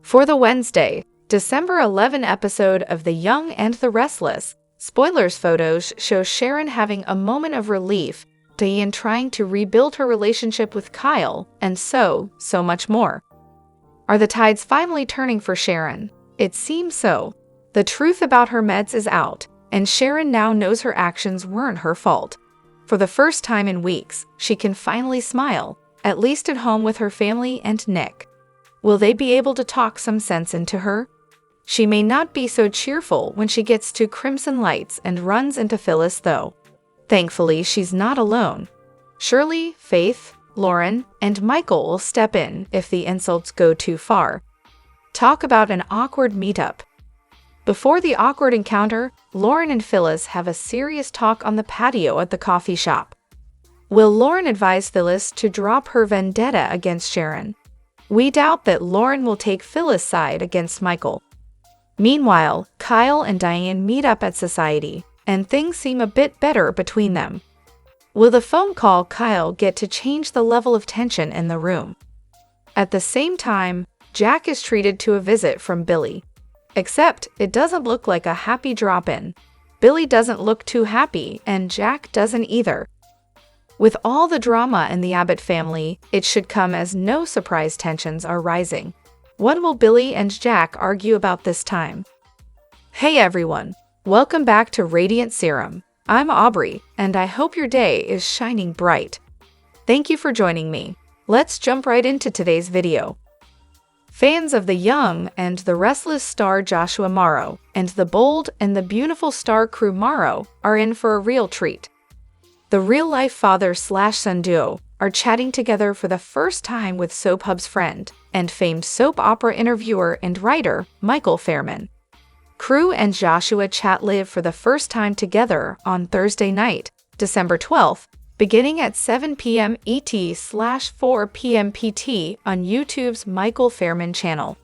For the Wednesday, December 11 episode of The Young and the Restless, spoilers photos show Sharon having a moment of relief, Diane trying to rebuild her relationship with Kyle, and so much more. Are the tides finally turning for Sharon? It seems so. The truth about her meds is out, and Sharon now knows her actions weren't her fault. For the first time in weeks, she can finally smile, at least at home with her family and Nick. Will they be able to talk some sense into her? She may not be so cheerful when she gets to Crimson Lights and runs into Phyllis, though. Thankfully, she's not alone. Shirley, Faith, Lauren, and Michael will step in if the insults go too far. Talk about an awkward meetup. Before the awkward encounter, Lauren and Phyllis have a serious talk on the patio at the coffee shop. Will Lauren advise Phyllis to drop her vendetta against Sharon? We doubt that Lauren will take Phyllis' side against Michael. Meanwhile, Kyle and Diane meet up at Society, and things seem a bit better between them. Will the phone call Kyle get to change the level of tension in the room? At the same time, Jack is treated to a visit from Billy. Except, it doesn't look like a happy drop-in. Billy doesn't look too happy, and Jack doesn't either. With all the drama in the Abbott family, it should come as no surprise tensions are rising. What will Billy and Jack argue about this time? Hey everyone, welcome back to Radiant Serum. I'm Aubrey, and I hope your day is shining bright. Thank you for joining me. Let's jump right into today's video. Fans of the Young and the Restless star Joshua Morrow and the bold and the beautiful star crew Morrow are in for a real treat. The real-life father/son duo are chatting together for the first time with Soap Hub's friend and famed soap opera interviewer and writer Michael Fairman. Crew and Joshua chat live for the first time together on Thursday night, December 12th, beginning at 7 p.m. ET/4 p.m. PT on YouTube's Michael Fairman channel.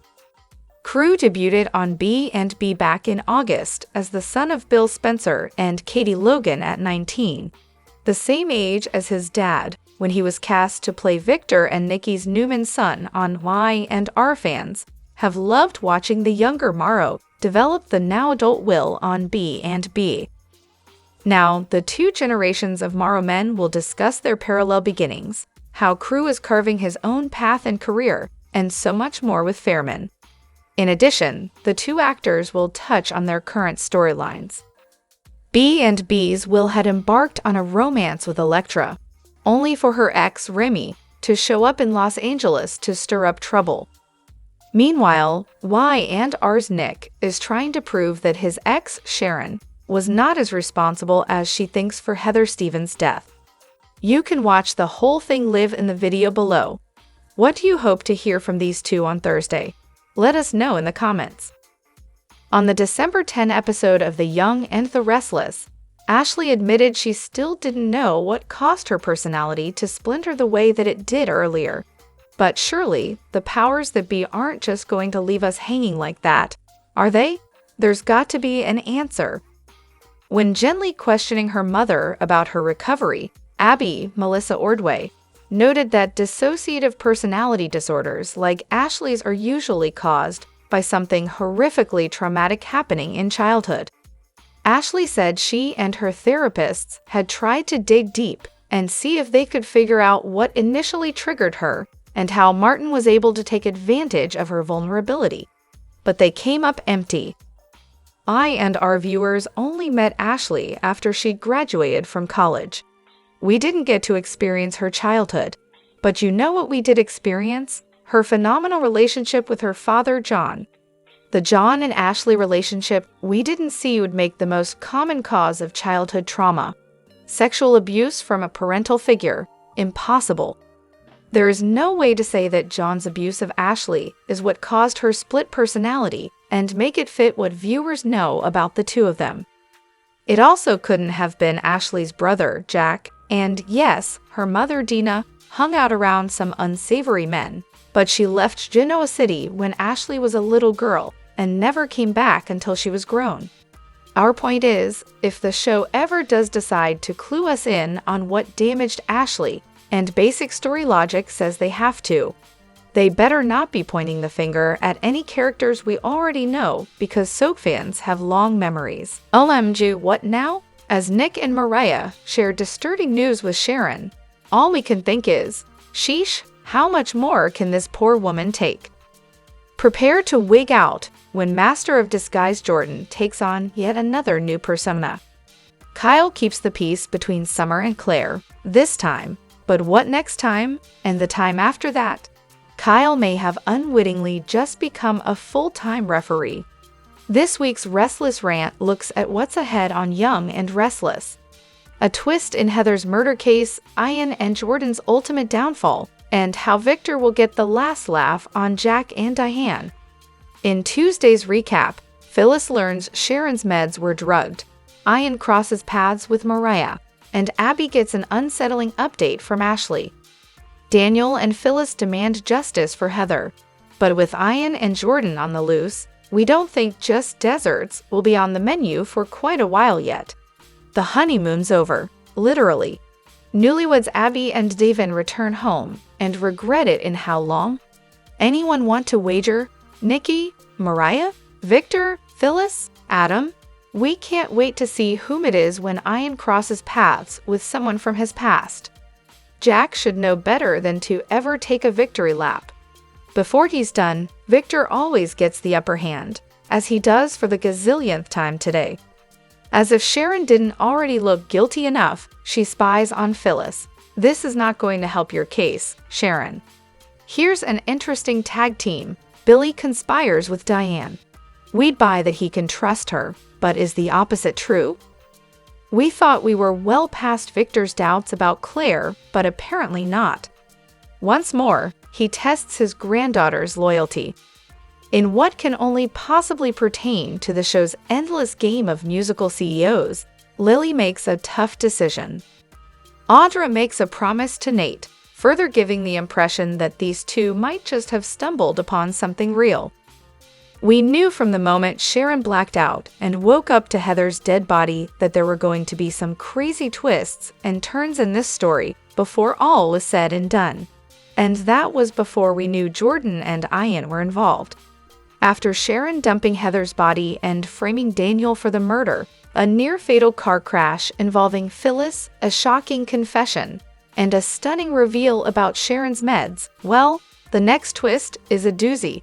Crew debuted on B&B back in August as the son of Bill Spencer and Katie Logan at 19. The same age as his dad, when he was cast to play Victor and Nikki's Newman son on Y&R. Fans have loved watching the younger Morrow develop the now-adult Will on B&B. Now, the two generations of Morrow men will discuss their parallel beginnings, how Crew is carving his own path and career, and so much more with Fairman. In addition, the two actors will touch on their current storylines. B&B's Will had embarked on a romance with Elektra, only for her ex, Remy, to show up in Los Angeles to stir up trouble. Meanwhile, Y&R's Nick is trying to prove that his ex, Sharon, was not as responsible as she thinks for Heather Stevens' death. You can watch the whole thing live in the video below. What do you hope to hear from these two on Thursday? Let us know in the comments. On the December 10 episode of The Young and the Restless, Ashley admitted she still didn't know what caused her personality to splinter the way that it did earlier. But surely, the powers that be aren't just going to leave us hanging like that, are they? There's got to be an answer. When gently questioning her mother about her recovery, Abby, Melissa Ordway, noted that dissociative personality disorders like Ashley's are usually caused by something horrifically traumatic happening in childhood. Ashley said she and her therapists had tried to dig deep and see if they could figure out what initially triggered her and how Martin was able to take advantage of her vulnerability. But they came up empty. I&R viewers only met Ashley after she graduated from college. We didn't get to experience her childhood, but you know what we did experience? Her phenomenal relationship with her father, John. The John and Ashley relationship we didn't see would make the most common cause of childhood trauma. Sexual abuse from a parental figure. Impossible. There is no way to say that John's abuse of Ashley is what caused her split personality and make it fit what viewers know about the two of them. It also couldn't have been Ashley's brother, Jack, and yes, her mother, Dina, hung out around some unsavory men, but she left Genoa City when Ashley was a little girl and never came back until she was grown. Our point is, if the show ever does decide to clue us in on what damaged Ashley, and basic story logic says they have to, They better not be pointing the finger at any characters we already know because soap fans have long memories. OMG, what now? As Nick and Mariah share disturbing news with Sharon, all we can think is, sheesh, how much more can this poor woman take? Prepare to wig out when Master of Disguise Jordan takes on yet another new persona. Kyle keeps the peace between Summer and Claire this time, but what next time and the time after that? Kyle may have unwittingly just become a full-time referee. This week's Restless rant looks at what's ahead on Young and Restless. A twist in Heather's murder case, Ian and Jordan's ultimate downfall, and how Victor will get the last laugh on Jack and Diane. In Tuesday's recap, Phyllis learns Sharon's meds were drugged. Ian crosses paths with Mariah, and Abby gets an unsettling update from Ashley. Daniel and Phyllis demand justice for Heather, but with Ian and Jordan on the loose, we don't think just desserts will be on the menu for quite a while yet. The honeymoon's over, literally. Newlyweds Abby and Devin return home and regret it in how long? Anyone want to wager? Nikki? Mariah? Victor? Phyllis? Adam? We can't wait to see whom it is when Ian crosses paths with someone from his past. Jack should know better than to ever take a victory lap. Before he's done, Victor always gets the upper hand, as he does for the gazillionth time today. As if Sharon didn't already look guilty enough, she spies on Phyllis. This is not going to help your case, Sharon. Here's an interesting tag team. Billy conspires with Diane. We'd buy that he can trust her, but is the opposite true? We thought we were well past Victor's doubts about Claire, but apparently not. Once more, he tests his granddaughter's loyalty. In what can only possibly pertain to the show's endless game of musical CEOs, Lily makes a tough decision. Audra makes a promise to Nate, further giving the impression that these two might just have stumbled upon something real. We knew from the moment Sharon blacked out and woke up to Heather's dead body that there were going to be some crazy twists and turns in this story before all was said and done. And that was before we knew Jordan and Ian were involved. After Sharon dumping Heather's body and framing Daniel for the murder, a near-fatal car crash involving Phyllis, a shocking confession, and a stunning reveal about Sharon's meds, well, the next twist is a doozy.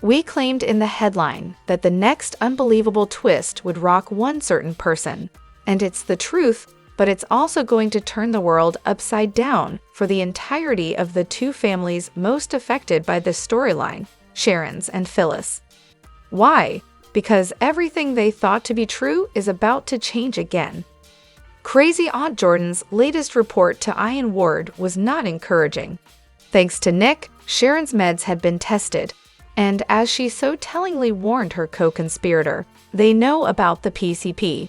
We claimed in the headline that the next unbelievable twist would rock one certain person, and it's the truth, but it's also going to turn the world upside down for the entirety of the two families most affected by this storyline, Sharon's and Phyllis. Why? Because everything they thought to be true is about to change again. Crazy Aunt Jordan's latest report to Ian Ward was not encouraging. Thanks to Nick, Sharon's meds had been tested, and as she so tellingly warned her co-conspirator, they know about the PCP.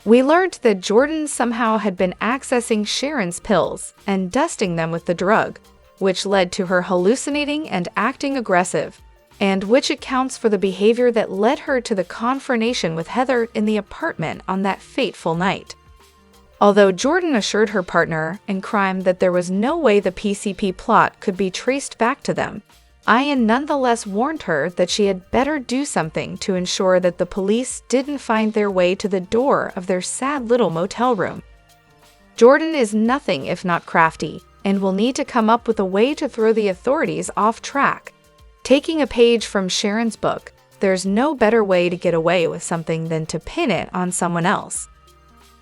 We learned that Jordan somehow had been accessing Sharon's pills and dusting them with the drug, which led to her hallucinating and acting aggressive, and which accounts for the behavior that led her to the confrontation with Heather in the apartment on that fateful night. Although Jordan assured her partner in crime that there was no way the PCP plot could be traced back to them, Ian nonetheless warned her that she had better do something to ensure that the police didn't find their way to the door of their sad little motel room. Jordan is nothing if not crafty, and will need to come up with a way to throw the authorities off track. Taking a page from Sharon's book, there's no better way to get away with something than to pin it on someone else.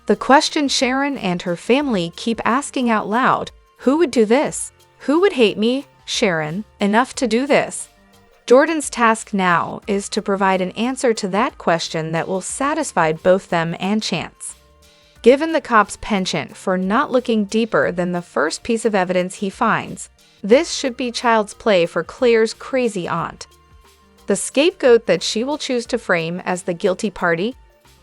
The question Sharon and her family keep asking out loud, who would do this? Who would hate me, Sharon, enough to do this? Jordan's task now is to provide an answer to that question that will satisfy both them and Chance. Given the cop's penchant for not looking deeper than the first piece of evidence he finds, this should be child's play for Claire's crazy aunt. The scapegoat that she will choose to frame as the guilty party?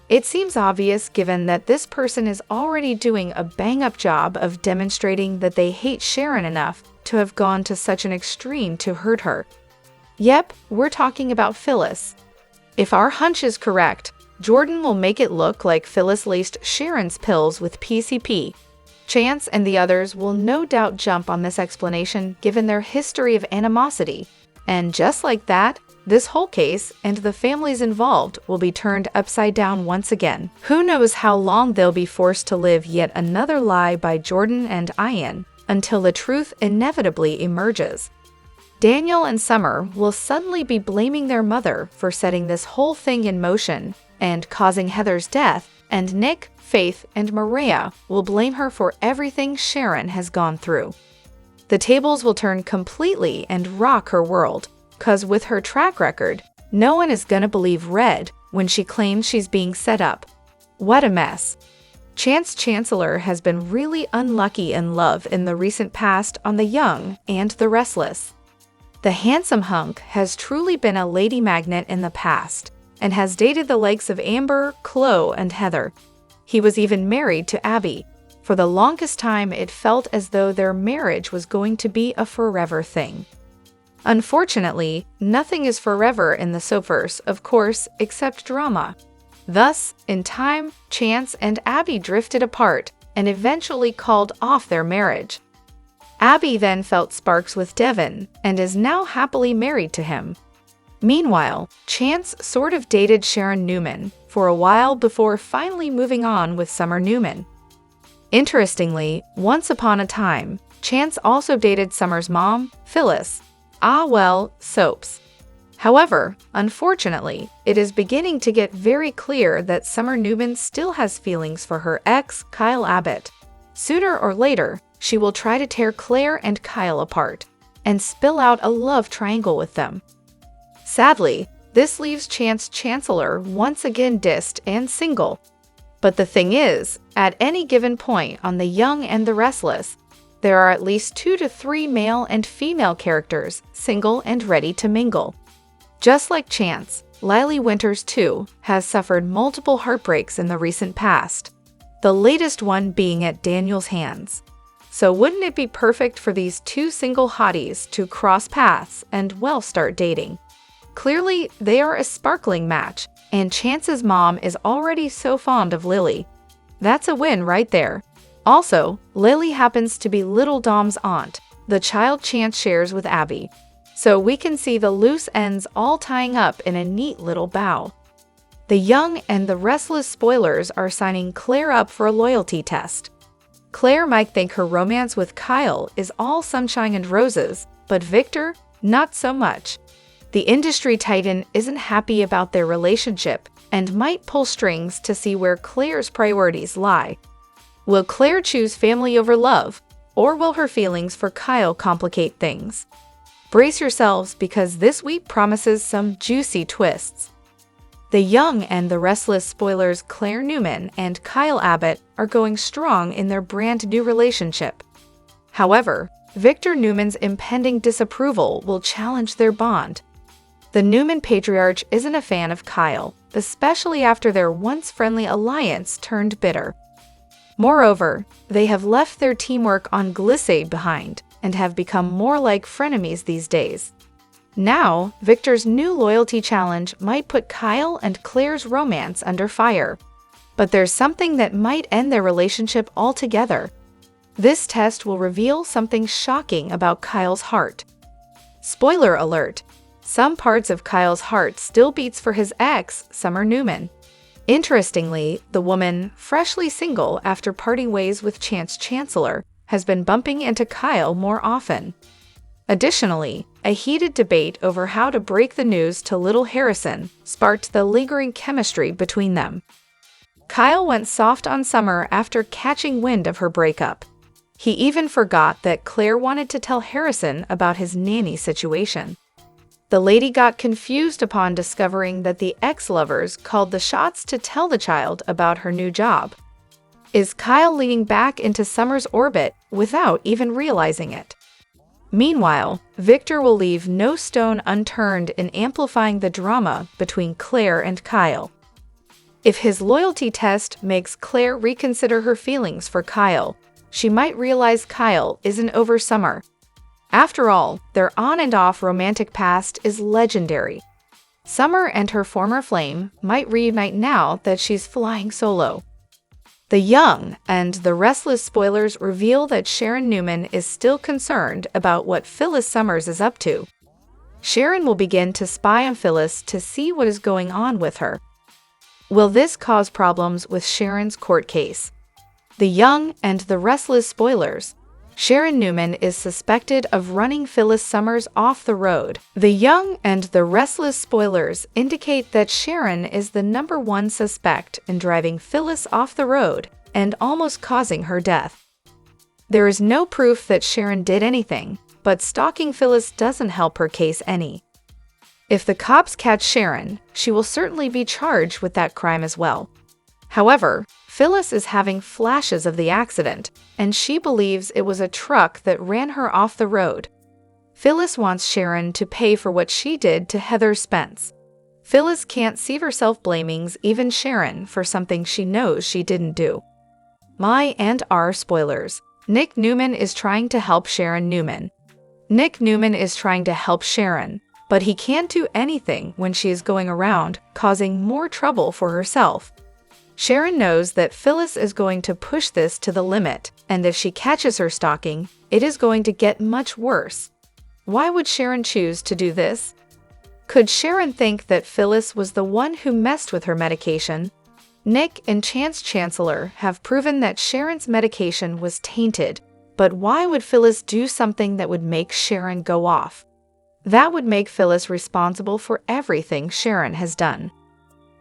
It seems obvious given that this person is already doing a bang-up job of demonstrating that they hate Sharon enough to have gone to such an extreme to hurt her. Yep, we're talking about Phyllis. If our hunch is correct, Jordan will make it look like Phyllis laced Sharon's pills with PCP. Chance and the others will no doubt jump on this explanation given their history of animosity. And just like that, this whole case and the families involved will be turned upside down once again. Who knows how long they'll be forced to live yet another lie by Jordan and Ian until the truth inevitably emerges. Daniel and Summer will suddenly be blaming their mother for setting this whole thing in motion and causing Heather's death, and Nick, Faith, and Maria will blame her for everything Sharon has gone through. The tables will turn completely and rock her world, cause with her track record, no one is gonna believe Red when she claims she's being set up. What a mess. Chance Chancellor has been really unlucky in love in the recent past on The Young and the Restless. The handsome hunk has truly been a lady magnet in the past and has dated the likes of Amber, Chloe, and Heather. He was even married to Abby. For the longest time, it felt as though their marriage was going to be a forever thing. Unfortunately, nothing is forever in the soapverse, of course, except drama. Thus, in time, Chance and Abby drifted apart and eventually called off their marriage. Abby then felt sparks with Devin and is now happily married to him. Meanwhile, Chance sort of dated Sharon Newman for a while before finally moving on with Summer Newman. Interestingly, once upon a time, Chance also dated Summer's mom, Phyllis. Ah well, soaps. However, unfortunately, it is beginning to get very clear that Summer Newman still has feelings for her ex, Kyle Abbott. Sooner or later, she will try to tear Claire and Kyle apart and spill out a love triangle with them. Sadly, this leaves Chance Chancellor once again dissed and single. But the thing is, at any given point on The Young and the Restless, there are at least 2 to 3 male and female characters single and ready to mingle. Just like Chance, Lily Winters too has suffered multiple heartbreaks in the recent past, the latest one being at Daniel's hands. So wouldn't it be perfect for these 2 single hotties to cross paths and, well, start dating? Clearly, they are a sparkling match, and Chance's mom is already so fond of Lily. That's a win right there. Also, Lily happens to be Little Dom's aunt, the child Chance shares with Abby. So we can see the loose ends all tying up in a neat little bow. The Young and the Restless spoilers are signing Claire up for a loyalty test. Claire might think her romance with Kyle is all sunshine and roses, but Victor, not so much. The industry titan isn't happy about their relationship and might pull strings to see where Claire's priorities lie. Will Claire choose family over love, or will her feelings for Kyle complicate things? Brace yourselves because this week promises some juicy twists. The Young and the Restless spoilers Claire Newman and Kyle Abbott are going strong in their brand new relationship. However, Victor Newman's impending disapproval will challenge their bond. The Newman patriarch isn't a fan of Kyle, especially after their once friendly alliance turned bitter. Moreover, they have left their teamwork on Glissade behind and have become more like frenemies these days. Now, Victor's new loyalty challenge might put Kyle and Claire's romance under fire. But there's something that might end their relationship altogether. This test will reveal something shocking about Kyle's heart. Spoiler alert! Some parts of Kyle's heart still beats for his ex, Summer Newman. Interestingly, the woman, freshly single after parting ways with Chance Chancellor, has been bumping into Kyle more often. Additionally, a heated debate over how to break the news to little Harrison sparked the lingering chemistry between them. Kyle went soft on Summer after catching wind of her breakup. He even forgot that Claire wanted to tell Harrison about his nanny situation. The lady got confused upon discovering that the ex-lovers called the shots to tell the child about her new job. Is Kyle leaning back into Summer's orbit without even realizing it? Meanwhile, Victor will leave no stone unturned in amplifying the drama between Claire and Kyle. If his loyalty test makes Claire reconsider her feelings for Kyle, she might realize Kyle isn't over Summer. After all, their on and off romantic past is legendary. Summer and her former flame might reunite now that she's flying solo. The Young and the Restless spoilers reveal that Sharon Newman is still concerned about what Phyllis Summers is up to. Sharon will begin to spy on Phyllis to see what is going on with her. Will this cause problems with Sharon's court case? The Young and the Restless spoilers. Sharon Newman is suspected of running Phyllis Summers off the road. The Young and the Restless spoilers indicate that Sharon is the #1 suspect in driving Phyllis off the road and almost causing her death. There is no proof that Sharon did anything, but stalking Phyllis doesn't help her case any. If the cops catch Sharon, she will certainly be charged with that crime as well. However, Phyllis is having flashes of the accident, and she believes it was a truck that ran her off the road. Phyllis wants Sharon to pay for what she did to Heather Spence. Phyllis can't see herself blaming even Sharon for something she knows she didn't do. My and our spoilers. Nick Newman is trying to help Sharon Newman. Nick Newman is trying to help Sharon, but he can't do anything when she is going around causing more trouble for herself. Sharon knows that Phyllis is going to push this to the limit, and if she catches her stalking, it is going to get much worse. Why would Sharon choose to do this? Could Sharon think that Phyllis was the one who messed with her medication? Nick and Chance Chancellor have proven that Sharon's medication was tainted, but why would Phyllis do something that would make Sharon go off? That would make Phyllis responsible for everything Sharon has done.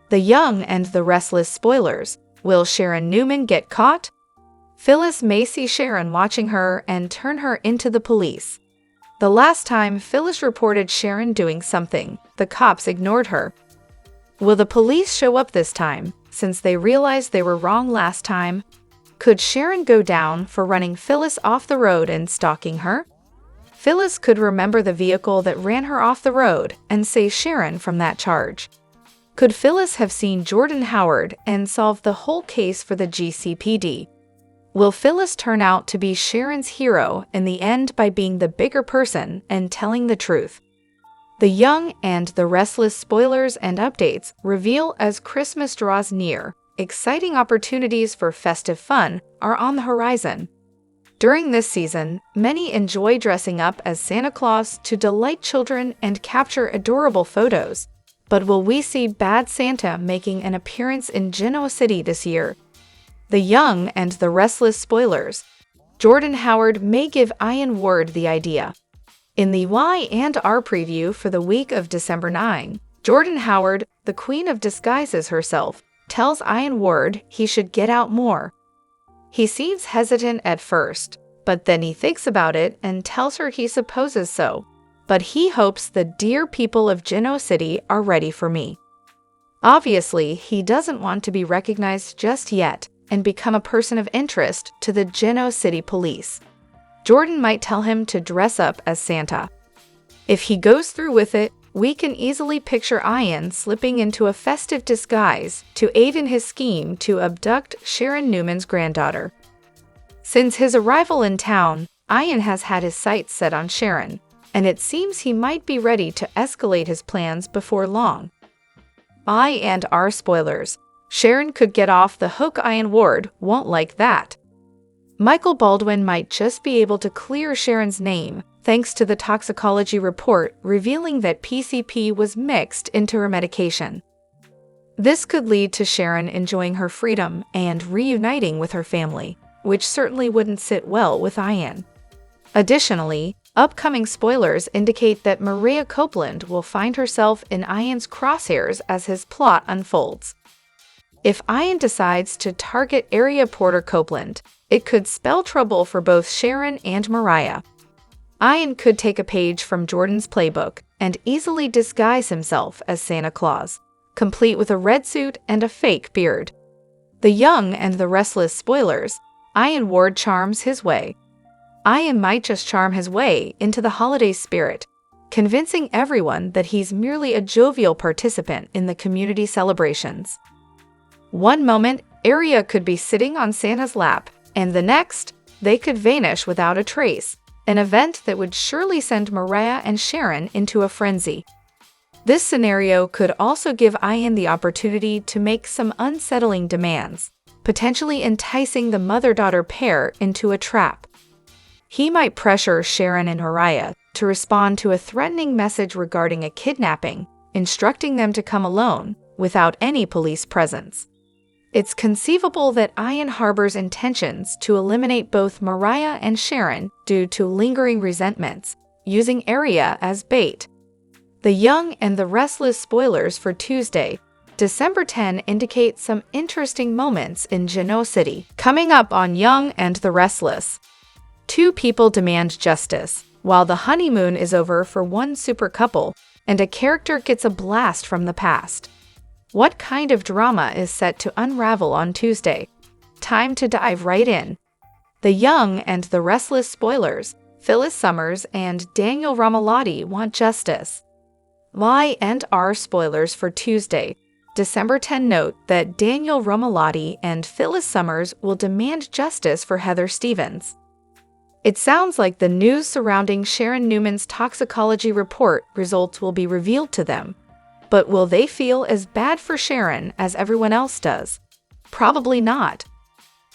The Young and the Restless spoilers. Will Sharon Newman get caught? Phyllis may see Sharon watching her and turn her into the police. The last time Phyllis reported Sharon doing something, the cops ignored her. Will the police show up this time, since they realized they were wrong last time? Could Sharon go down for running Phyllis off the road and stalking her? Phyllis could remember the vehicle that ran her off the road and save Sharon from that charge. Could Phyllis have seen Jordan Howard and solved the whole case for the GCPD? Will Phyllis turn out to be Sharon's hero in the end by being the bigger person and telling the truth? The Young and the Restless spoilers and updates reveal as Christmas draws near, exciting opportunities for festive fun are on the horizon. During this season, many enjoy dressing up as Santa Claus to delight children and capture adorable photos. But will we see Bad Santa making an appearance in Genoa City this year? The Young and the Restless spoilers. Jordan Howard may give Ian Ward the idea. In the Y&R preview for the week of December 9, Jordan Howard, the Queen of Disguises herself, tells Ian Ward he should get out more. He seems hesitant at first, but then he thinks about it and tells her he supposes so. But he hopes the dear people of Genoa City are ready for me. Obviously, he doesn't want to be recognized just yet and become a person of interest to the Genoa City police. Jordan might tell him to dress up as Santa. If he goes through with it, we can easily picture Ian slipping into a festive disguise to aid in his scheme to abduct Sharon Newman's granddaughter. Since his arrival in town, Ian has had his sights set on Sharon, and it seems he might be ready to escalate his plans before long. I&R spoilers. Sharon could get off the hook. Ian Ward won't like that. Michael Baldwin might just be able to clear Sharon's name thanks to the toxicology report revealing that PCP was mixed into her medication. This could lead to Sharon enjoying her freedom and reuniting with her family, which certainly wouldn't sit well with Ian. Additionally, upcoming spoilers indicate that Maria Copeland will find herself in Ian's crosshairs as his plot unfolds. If Ian decides to target area Porter Copeland, it could spell trouble for both Sharon and Mariah. Ian could take a page from Jordan's playbook and easily disguise himself as Santa Claus, complete with a red suit and a fake beard. The Young and the Restless spoilers. Ian Ward charms his way. Ian might just charm his way into the holiday spirit, convincing everyone that he's merely a jovial participant in the community celebrations. One moment, Area could be sitting on Santa's lap, and the next, they could vanish without a trace, an event that would surely send Mariah and Sharon into a frenzy. This scenario could also give Ian the opportunity to make some unsettling demands, potentially enticing the mother-daughter pair into a trap. He might pressure Sharon and Mariah to respond to a threatening message regarding a kidnapping, instructing them to come alone, without any police presence. It's conceivable that Ian harbors intentions to eliminate both Mariah and Sharon due to lingering resentments, using Aria as bait. The Young and the Restless spoilers for Tuesday, December 10 indicate some interesting moments in Genoa City. Coming up on Young and the Restless. Two people demand justice, while the honeymoon is over for one super couple, and a character gets a blast from the past. What kind of drama is set to unravel on Tuesday? Time to dive right in. The Young and the Restless spoilers, Phyllis Summers and Daniel Romalotti want justice. Y&R spoilers for Tuesday, December 10 note that Daniel Romalotti and Phyllis Summers will demand justice for Heather Stevens. It sounds like the news surrounding Sharon Newman's toxicology report results will be revealed to them. But will they feel as bad for Sharon as everyone else does? Probably not.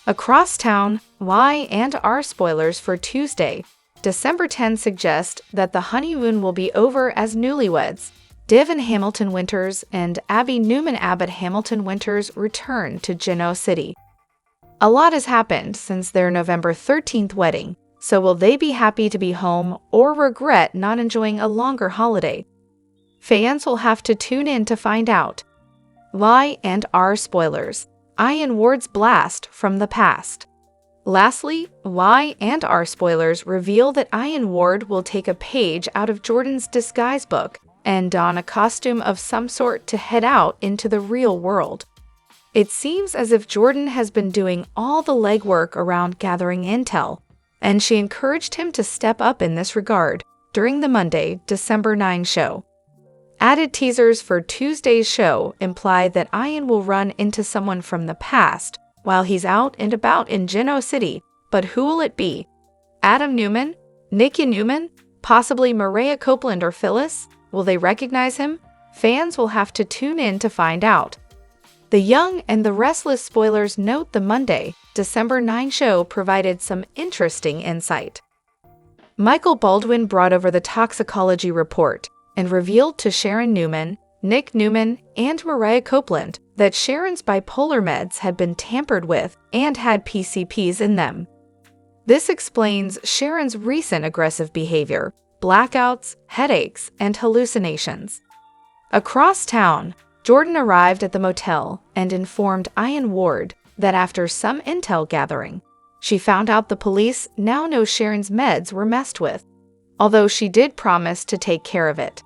Across town, Y&R spoilers for Tuesday, December 10 suggest that the honeymoon will be over as newlyweds. Devon Hamilton Winters and Abby Newman Abbott Hamilton Winters return to Genoa City. A lot has happened since their November 13th wedding, so will they be happy to be home or regret not enjoying a longer holiday? Fans will have to tune in to find out. Y&R spoilers, Ian Ward's blast from the past. Lastly, Y&R spoilers reveal that Ian Ward will take a page out of Jordan's disguise book and don a costume of some sort to head out into the real world. It seems as if Jordan has been doing all the legwork around gathering intel, and she encouraged him to step up in this regard during the Monday, December 9 show. Added teasers for Tuesday's show imply that Ian will run into someone from the past while he's out and about in Genoa City, but who will it be? Adam Newman? Nikki Newman? Possibly Mariah Copeland or Phyllis? Will they recognize him? Fans will have to tune in to find out. The Young and the Restless spoilers note the Monday, December 9 show provided some interesting insight. Michael Baldwin brought over the toxicology report and revealed to Sharon Newman, Nick Newman, and Mariah Copeland that Sharon's bipolar meds had been tampered with and had PCPs in them. This explains Sharon's recent aggressive behavior, blackouts, headaches, and hallucinations. Across town, Jordan arrived at the motel and informed Ian Ward that after some intel gathering, she found out the police now know Sharon's meds were messed with, although she did promise to take care of it.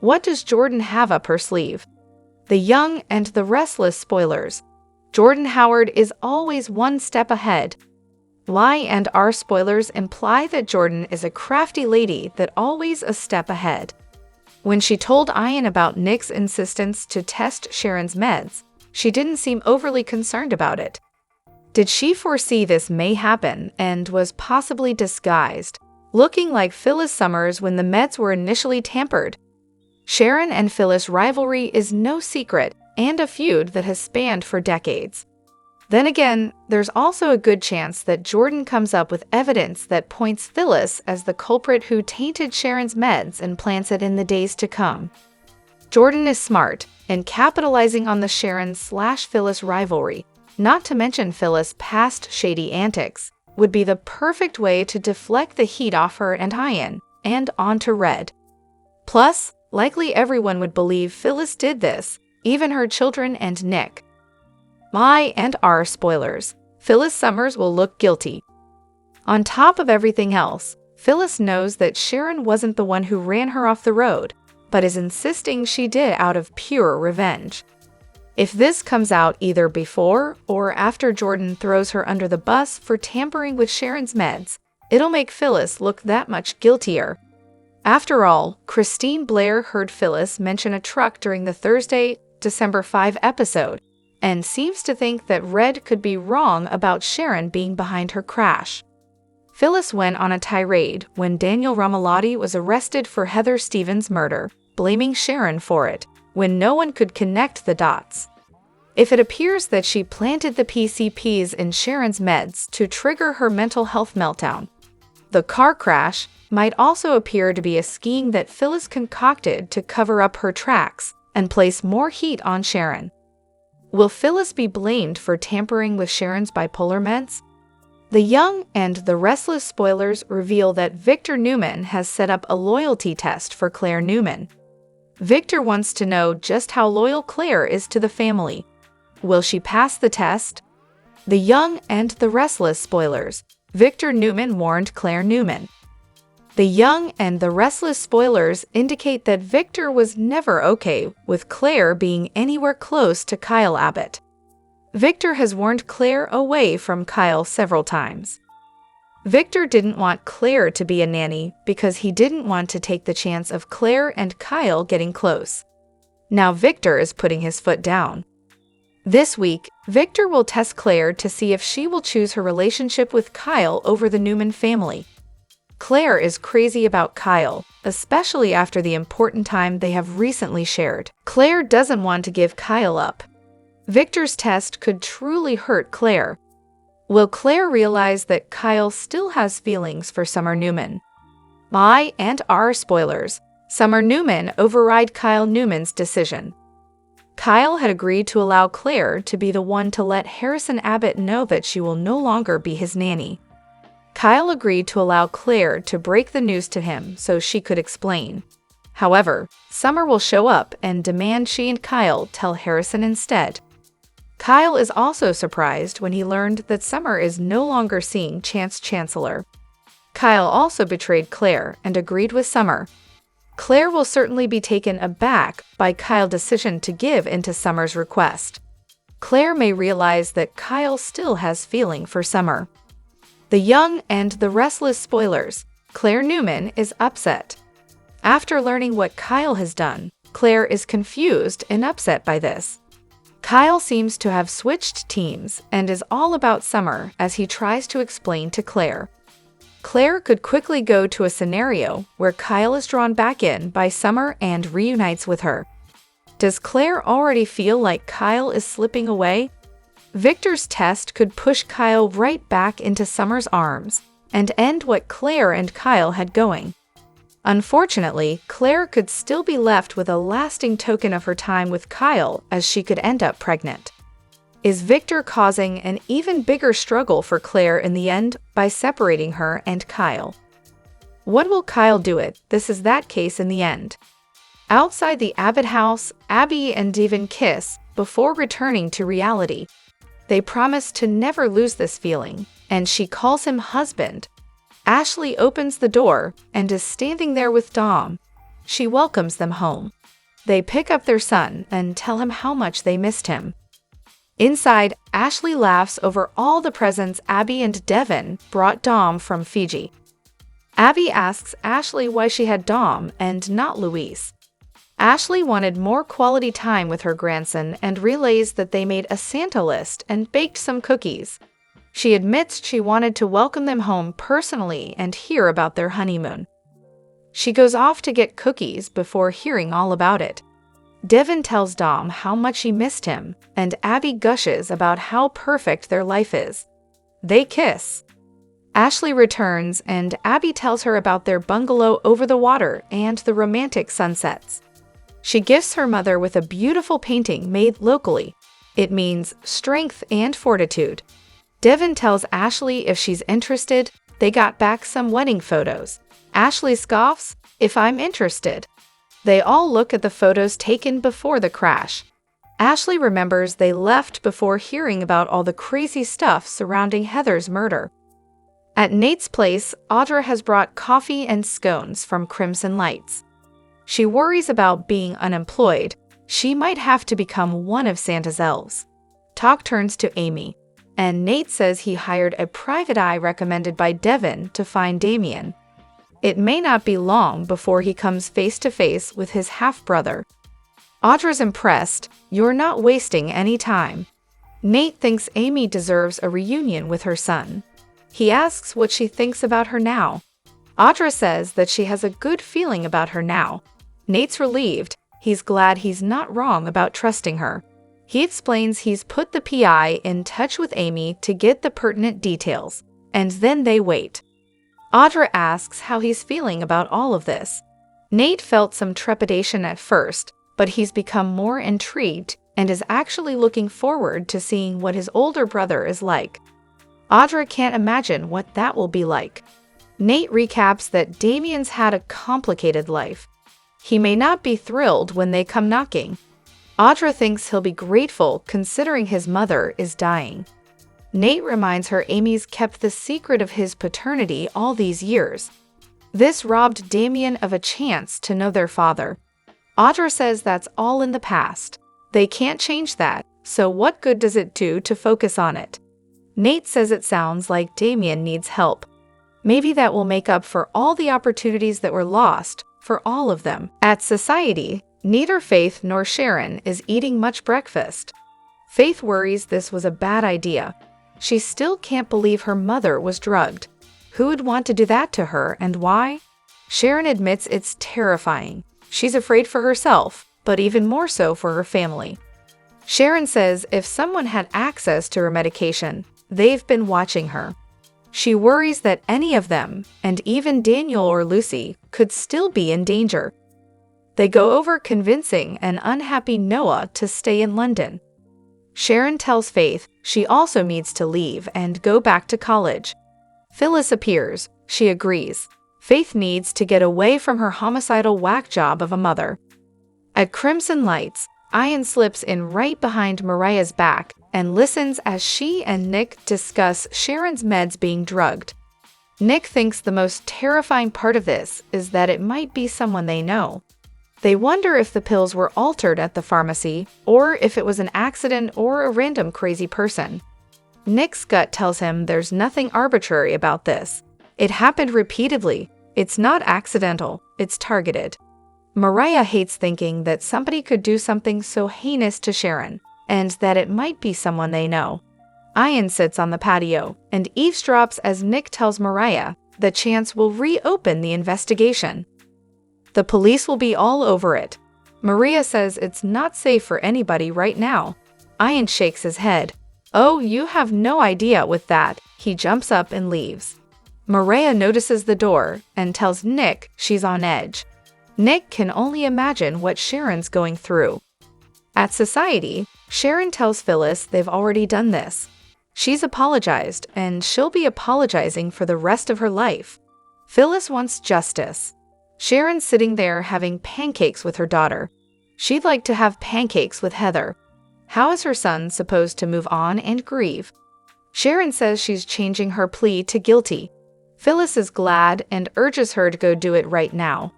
What does Jordan have up her sleeve? The Young and the Restless spoilers. Jordan Howard is always one step ahead. Y&R spoilers imply that Jordan is a crafty lady that always a step ahead. When she told Ian about Nick's insistence to test Sharon's meds, she didn't seem overly concerned about it. Did she foresee this may happen and was possibly disguised, looking like Phyllis Summers when the meds were initially tampered? Sharon and Phyllis rivalry is no secret and a feud that has spanned for decades. Then again, there's also a good chance that Jordan comes up with evidence that points Phyllis as the culprit who tainted Sharon's meds and plants it in the days to come. Jordan is smart and capitalizing on the Sharon/Phyllis rivalry, not to mention Phyllis' past shady antics, would be the perfect way to deflect the heat off her and Ian, and onto Red. Plus, likely everyone would believe Phyllis did this, even her children and Nick. Y&R spoilers. Phyllis Summers will look guilty. On top of everything else, Phyllis knows that Sharon wasn't the one who ran her off the road, but is insisting she did out of pure revenge. If this comes out either before or after Jordan throws her under the bus for tampering with Sharon's meds, it'll make Phyllis look that much guiltier. After all, Christine Blair heard Phyllis mention a truck during the Thursday, December 5 episode, and seems to think that Red could be wrong about Sharon being behind her crash. Phyllis went on a tirade when Daniel Romalotti was arrested for Heather Stevens' murder, blaming Sharon for it, when no one could connect the dots. if it appears that she planted the PCPs in Sharon's meds to trigger her mental health meltdown. The car crash might also appear to be a scheme that Phyllis concocted to cover up her tracks and place more heat on Sharon. Will Phyllis be blamed for tampering with Sharon's bipolar meds? The Young and the Restless spoilers reveal that Victor Newman has set up a loyalty test for Claire Newman. Victor wants to know just how loyal Claire is to the family. Will she pass the test? The Young and the Restless spoilers. Victor Newman warned Claire Newman. The Young and the Restless spoilers indicate that Victor was never okay with Claire being anywhere close to Kyle Abbott. Victor has warned Claire away from Kyle several times. Victor didn't want Claire to be a nanny because he didn't want to take the chance of Claire and Kyle getting close. Now Victor is putting his foot down. This week, Victor will test Claire to see if she will choose her relationship with Kyle over the Newman family. Claire is crazy about Kyle, especially after the important time they have recently shared. Claire doesn't want to give Kyle up. Victor's test could truly hurt Claire. Will Claire realize that Kyle still has feelings for Summer Newman? My and our spoilers. Summer Newman override Kyle Newman's decision. Kyle had agreed to allow Claire to be the one to let Harrison Abbott know that she will no longer be his nanny. Kyle agreed to allow Claire to break the news to him so she could explain. However, Summer will show up and demand she and Kyle tell Harrison instead. Kyle is also surprised when he learned that Summer is no longer seeing Chance Chancellor. Kyle also betrayed Claire and agreed with Summer. Claire will certainly be taken aback by Kyle's decision to give into Summer's request. Claire may realize that Kyle still has feeling for Summer. The Young and the Restless spoilers. Claire Newman is upset. After learning what Kyle has done, Claire is confused and upset by this. Kyle seems to have switched teams and is all about Summer as he tries to explain to Claire. Claire could quickly go to a scenario where Kyle is drawn back in by Summer and reunites with her. Does Claire already feel like Kyle is slipping away? Victor's test could push Kyle right back into Summer's arms and end what Claire and Kyle had going. Unfortunately, Claire could still be left with a lasting token of her time with Kyle as she could end up pregnant. Is Victor causing an even bigger struggle for Claire in the end by separating her and Kyle? What will Kyle do if this is that case in the end? Outside the Abbott house, Abby and Devin kiss before returning to reality. They promise to never lose this feeling, and she calls him husband. Ashley opens the door and is standing there with Dom. She welcomes them home. They pick up their son and tell him how much they missed him. Inside, Ashley laughs over all the presents Abby and Devin brought Dom from Fiji. Abby asks Ashley why she had Dom and not Luis. Ashley wanted more quality time with her grandson and relays that they made a Santa list and baked some cookies. She admits she wanted to welcome them home personally and hear about their honeymoon. She goes off to get cookies before hearing all about it. Devin tells Dom how much he missed him, and Abby gushes about how perfect their life is. They kiss. Ashley returns, and Abby tells her about their bungalow over the water and the romantic sunsets. She gifts her mother with a beautiful painting made locally. It means strength and fortitude. Devin tells Ashley if she's interested. They got back some wedding photos. Ashley scoffs, "If I'm interested." They all look at the photos taken before the crash. Ashley remembers they left before hearing about all the crazy stuff surrounding Heather's murder. At Nate's place, Audra has brought coffee and scones from Crimson Lights. She worries about being unemployed. She might have to become one of Santa's elves. Talk turns to Amy, and Nate says he hired a private eye recommended by Devin to find Damien. It may not be long before he comes face to face with his half-brother. Audra's impressed. "You're not wasting any time." Nate thinks Amy deserves a reunion with her son. He asks what she thinks about her now. Audra says that she has a good feeling about her now. Nate's relieved. He's glad he's not wrong about trusting her. He explains he's put the PI in touch with Amy to get the pertinent details, and then they wait. Audrey asks how he's feeling about all of this. Nate felt some trepidation at first, but he's become more intrigued and is actually looking forward to seeing what his older brother is like. Audrey can't imagine what that will be like. Nate recaps that Damien's had a complicated life. He may not be thrilled when they come knocking. Audrey thinks he'll be grateful considering his mother is dying. Nate reminds her Amy's kept the secret of his paternity all these years. This robbed Damien of a chance to know their father. Audrey says that's all in the past. They can't change that, so what good does it do to focus on it? Nate says it sounds like Damien needs help. Maybe that will make up for all the opportunities that were lost, for all of them. At Society, neither Faith nor Sharon is eating much breakfast. Faith worries this was a bad idea. She still can't believe her mother was drugged. Who would want to do that to her and why? Sharon admits it's terrifying. She's afraid for herself, but even more so for her family. Sharon says if someone had access to her medication, they've been watching her. She worries that any of them, and even Daniel or Lucy, could still be in danger. They go over convincing an unhappy Noah to stay in London. Sharon tells Faith she also needs to leave and go back to college. Phyllis appears. She agrees. Faith needs to get away from her homicidal whack job of a mother. At Crimson Lights, Ian slips in right behind Mariah's back and listens as she and Nick discuss Sharon's meds being drugged. Nick thinks the most terrifying part of this is that it might be someone they know. They wonder if the pills were altered at the pharmacy or if it was an accident or a random crazy person. Nick's gut tells him there's nothing arbitrary about this. It happened repeatedly. It's not accidental, it's targeted. Mariah hates thinking that somebody could do something so heinous to Sharon, and that it might be someone they know. Ian sits on the patio and eavesdrops as Nick tells Mariah that Chance will reopen the investigation. The police will be all over it. Maria says it's not safe for anybody right now. Ian shakes his head. Oh, you have no idea with that. He jumps up and leaves. Maria notices the door and tells Nick she's on edge. Nick can only imagine what Sharon's going through. At Society, Sharon tells Phyllis they've already done this. She's apologized, and she'll be apologizing for the rest of her life. Phyllis wants justice. Sharon's sitting there having pancakes with her daughter. She'd like to have pancakes with Heather. How is her son supposed to move on and grieve? Sharon says she's changing her plea to guilty. Phyllis is glad and urges her to go do it right now.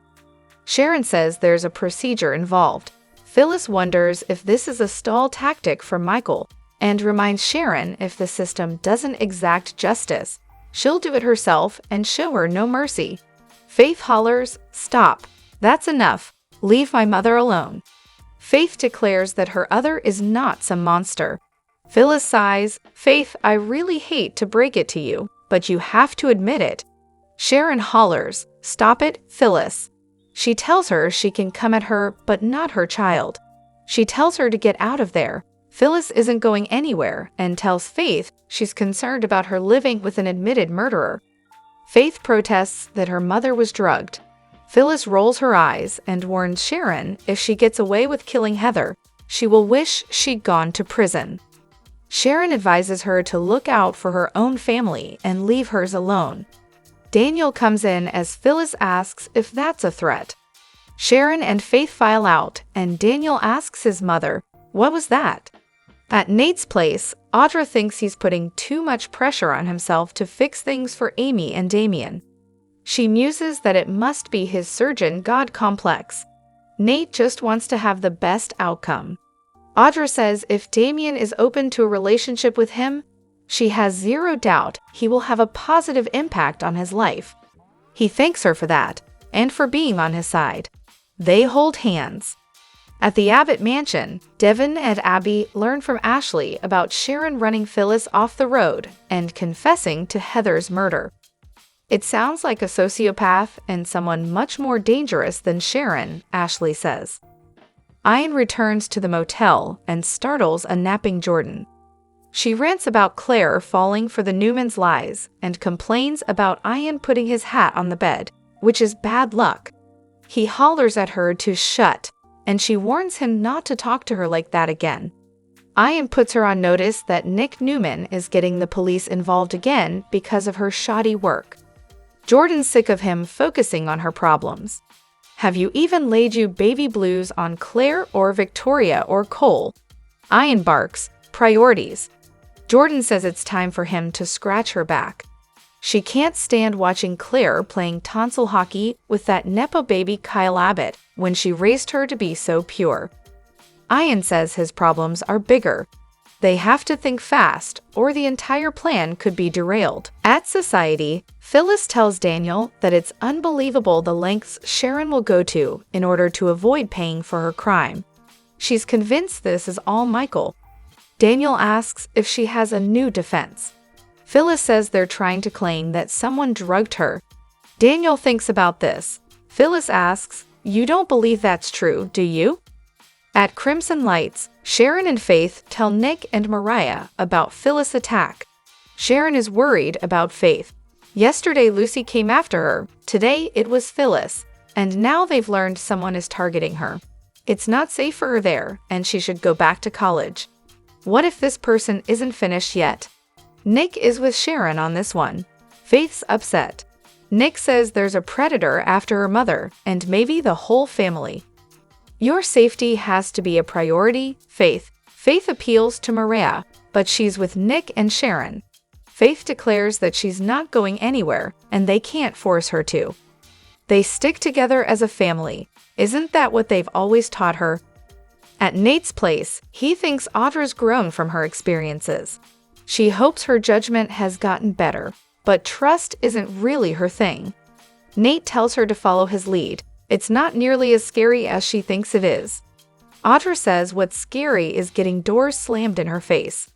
Sharon says there's a procedure involved. Phyllis wonders if this is a stall tactic for Michael and reminds Sharon if the system doesn't exact justice, she'll do it herself and show her no mercy. Faith hollers, "Stop. That's enough. Leave my mother alone." Faith declares that her other is not some monster. Phyllis sighs, "Faith, I really hate to break it to you, but you have to admit it." Sharon hollers, "Stop it, Phyllis." She tells her she can come at her, but not her child. She tells her to get out of there. Phyllis isn't going anywhere and tells Faith she's concerned about her living with an admitted murderer. Faith protests that her mother was drugged. Phyllis rolls her eyes and warns Sharon if she gets away with killing Heather, she will wish she'd gone to prison. Sharon advises her to look out for her own family and leave hers alone. Daniel comes in as Phyllis asks if that's a threat. Sharon and Faith file out, and Daniel asks his mother, "What was that?" At Nate's place, Audrey thinks he's putting too much pressure on himself to fix things for Amy and Damien. She muses that it must be his surgeon god complex. Nate just wants to have the best outcome. Audrey says if Damien is open to a relationship with him, she has zero doubt he will have a positive impact on his life. He thanks her for that, and for being on his side. They hold hands. At the Abbott mansion, Devin and Abby learn from Ashley about Sharon running Phyllis off the road and confessing to Heather's murder. It sounds like a sociopath and someone much more dangerous than Sharon, Ashley says. Ian returns to the motel and startles a napping Jordan. She rants about Claire falling for the Newmans' lies and complains about Ian putting his hat on the bed, which is bad luck. He hollers at her to shut, and she warns him not to talk to her like that again. Ian puts her on notice that Nick Newman is getting the police involved again because of her shoddy work. Jordan's sick of him focusing on her problems. Have you even laid you baby blues on Claire or Victoria or Cole? Ian barks, priorities. Jordan says it's time for him to scratch her back. She can't stand watching Claire playing tonsil hockey with that nepo baby Kyle Abbott when she raised her to be so pure. Ian says his problems are bigger. They have to think fast, or the entire plan could be derailed. At Society, Phyllis tells Daniel that it's unbelievable the lengths Sharon will go to in order to avoid paying for her crime. She's convinced this is all Michael. Daniel asks if she has a new defense. Phyllis says they're trying to claim that someone drugged her. Daniel thinks about this. Phyllis asks, "You don't believe that's true, do you?" At Crimson Lights, Sharon and Faith tell Nick and Mariah about Phyllis' attack. Sharon is worried about Faith. Yesterday Lucy came after her, today it was Phyllis, and now they've learned someone is targeting her. It's not safe for her there, and she should go back to college. What if this person isn't finished yet? Nick is with Sharon on this one. Faith's upset. Nick says there's a predator after her mother, and maybe the whole family. Your safety has to be a priority, Faith. Faith appeals to Mariah, but she's with Nick and Sharon. Faith declares that she's not going anywhere, and they can't force her to. They stick together as a family. Isn't that what they've always taught her? At Nate's place, he thinks Audra's grown from her experiences. She hopes her judgment has gotten better, but trust isn't really her thing. Nate tells her to follow his lead. It's not nearly as scary as she thinks it is. Audra says what's scary is getting doors slammed in her face.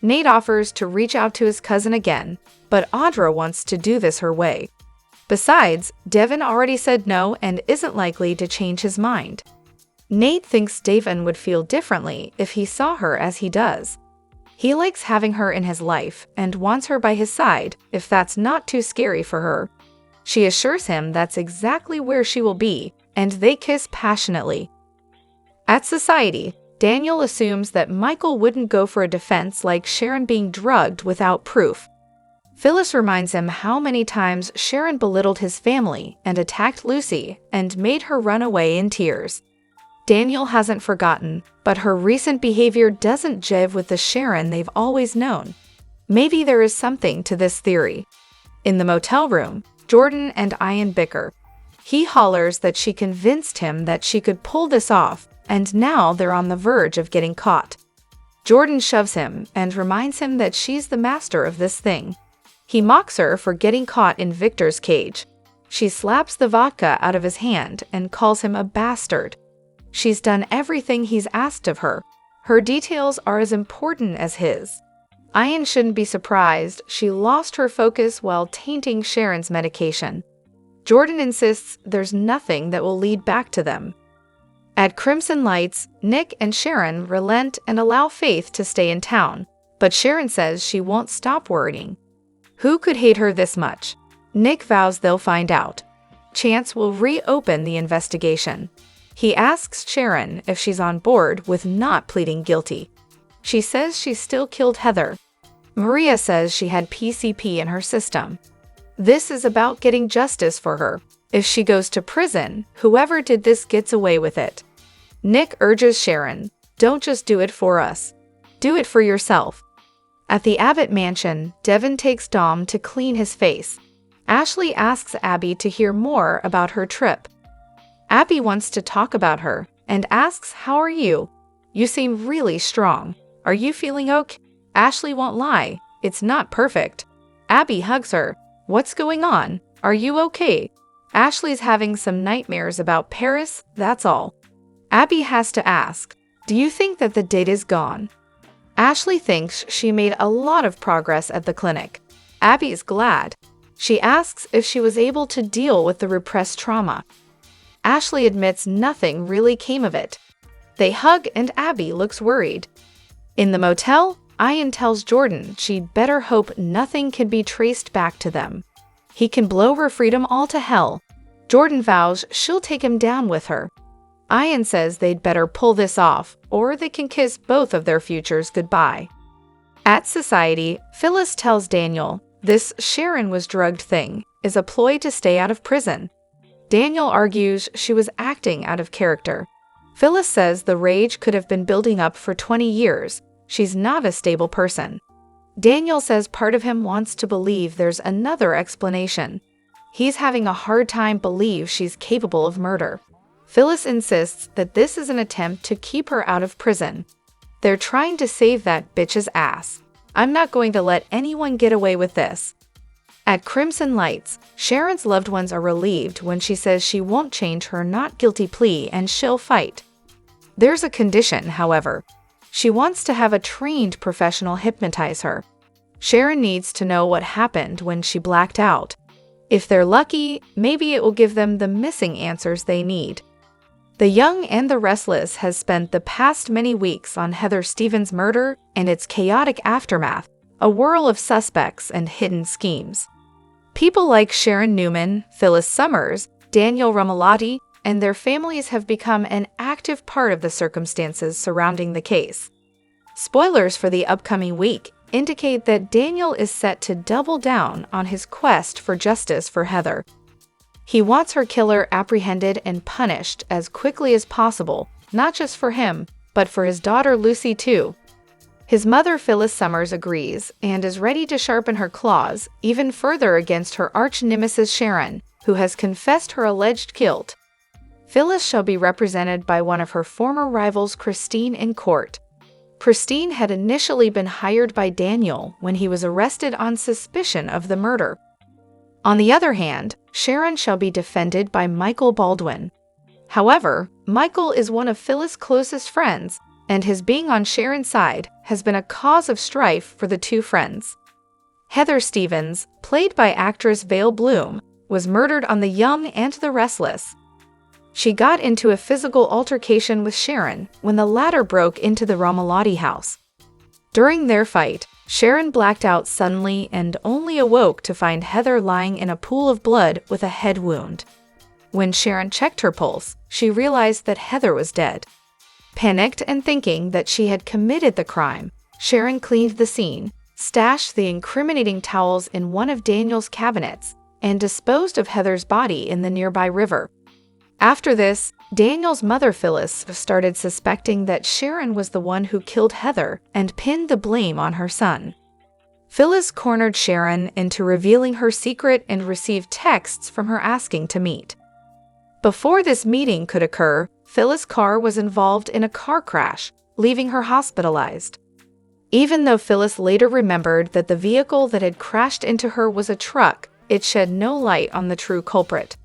Nate offers to reach out to his cousin again, but Audra wants to do this her way. Besides, Devin already said no and isn't likely to change his mind. Nate thinks Devin would feel differently if he saw her as he does. He likes having her in his life and wants her by his side if that's not too scary for her. She assures him that's exactly where she will be, and they kiss passionately. At Society, Daniel assumes that Michael wouldn't go for a defense like Sharon being drugged without proof. Phyllis reminds him how many times Sharon belittled his family and attacked Lucy and made her run away in tears. Daniel hasn't forgotten, but her recent behavior doesn't jive with the Sharon they've always known. Maybe there is something to this theory. In the motel room, Jordan and Ian bicker. He hollers that she convinced him that she could pull this off, and now they're on the verge of getting caught. Jordan shoves him and reminds him that she's the master of this thing. He mocks her for getting caught in Victor's cage. She slaps the vodka out of his hand and calls him a bastard. She's done everything he's asked of her. Her details are as important as his. Ian shouldn't be surprised she lost her focus while tainting Sharon's medication. Jordan insists there's nothing that will lead back to them. At Crimson Lights, Nick and Sharon relent and allow Faith to stay in town, but Sharon says she won't stop worrying. Who could hate her this much? Nick vows they'll find out. Chance will reopen the investigation. He asks Sharon if she's on board with not pleading guilty. She says she still killed Heather. Maria says she had PCP in her system. This is about getting justice for her. If she goes to prison, whoever did this gets away with it. Nick urges Sharon, don't just do it for us. Do it for yourself. At the Abbott mansion, Devin takes Dom to clean his face. Ashley asks Abby to hear more about her trip. Abby wants to talk about her and asks, "How are you? You seem really strong. Are you feeling okay?" Ashley won't lie. It's not perfect. Abby hugs her. "What's going on? Are you okay?" Ashley's having some nightmares about Paris, that's all. Abby has to ask, "Do you think that the date is gone?" Ashley thinks she made a lot of progress at the clinic. Abby's glad. She asks if she was able to deal with the repressed trauma. Ashley admits nothing really came of it. They hug and Abby looks worried. In the motel, Ian tells Jordan she'd better hope nothing can be traced back to them. He can blow her freedom all to hell. Jordan vows she'll take him down with her. Ian says they'd better pull this off, or they can kiss both of their futures goodbye. At Society, Phyllis tells Daniel this Sharon was drugged thing is a ploy to stay out of prison. Daniel argues she was acting out of character. Phyllis says the rage could have been building up for 20 years. She's not a stable person. Daniel says part of him wants to believe there's another explanation. He's having a hard time believe she's capable of murder. Phyllis insists that this is an attempt to keep her out of prison. They're trying to save that bitch's ass. I'm not going to let anyone get away with this. At Crimson Lights, Sharon's loved ones are relieved when she says she won't change her not guilty plea and she'll fight. There's a condition, however. She wants to have a trained professional hypnotize her. Sharon needs to know what happened when she blacked out. If they're lucky, maybe it will give them the missing answers they need. The Young and the Restless has spent the past many weeks on Heather Stevens' murder and its chaotic aftermath, a whirl of suspects and hidden schemes. People like Sharon Newman, Phyllis Summers, Daniel Rumalotti, and their families have become an active part of the circumstances surrounding the case. Spoilers for the upcoming week indicate that Daniel is set to double down on his quest for justice for Heather. He wants her killer apprehended and punished as quickly as possible, not just for him, but for his daughter Lucy too. His mother Phyllis Summers agrees and is ready to sharpen her claws even further against her arch-nemesis Sharon, who has confessed her alleged guilt. Phyllis shall be represented by one of her former rivals, Christine, in court. Christine had initially been hired by Daniel when he was arrested on suspicion of the murder. On the other hand, Sharon shall be defended by Michael Baldwin. However, Michael is one of Phyllis' closest friends, and his being on Sharon's side has been a cause of strife for the two friends. Heather Stevens, played by actress Vale Bloom, was murdered on The Young and the Restless. She got into a physical altercation with Sharon when the latter broke into the Rumalotti house. During their fight, Sharon blacked out suddenly and only awoke to find Heather lying in a pool of blood with a head wound. When Sharon checked her pulse, she realized that Heather was dead. Panicked and thinking that she had committed the crime, Sharon cleaned the scene, stashed the incriminating towels in one of Daniel's cabinets, and disposed of Heather's body in the nearby river. After this, Daniel's mother Phyllis started suspecting that Sharon was the one who killed Heather and pinned the blame on her son. Phyllis cornered Sharon into revealing her secret and received texts from her asking to meet. Before this meeting could occur, Phyllis' car was involved in a car crash, leaving her hospitalized. Even though Phyllis later remembered that the vehicle that had crashed into her was a truck, it shed no light on the true culprit.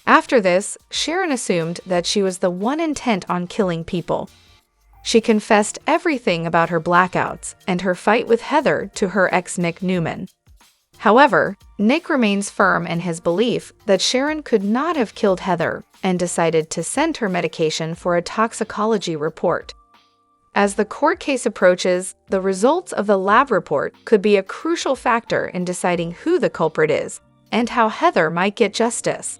After this, Sharon assumed that she was the one intent on killing people. She confessed everything about her blackouts and her fight with Heather to her ex Nick Newman. However, Nick remains firm in his belief that Sharon could not have killed Heather and decided to send her medication for a toxicology report. As the court case approaches, the results of the lab report could be a crucial factor in deciding who the culprit is and how Heather might get justice.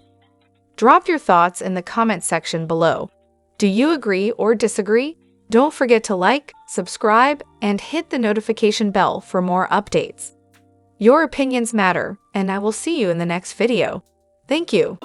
Drop your thoughts in the comment section below. Do you agree or disagree? Don't forget to like, subscribe, and hit the notification bell for more updates. Your opinions matter, and I will see you in the next video. Thank you.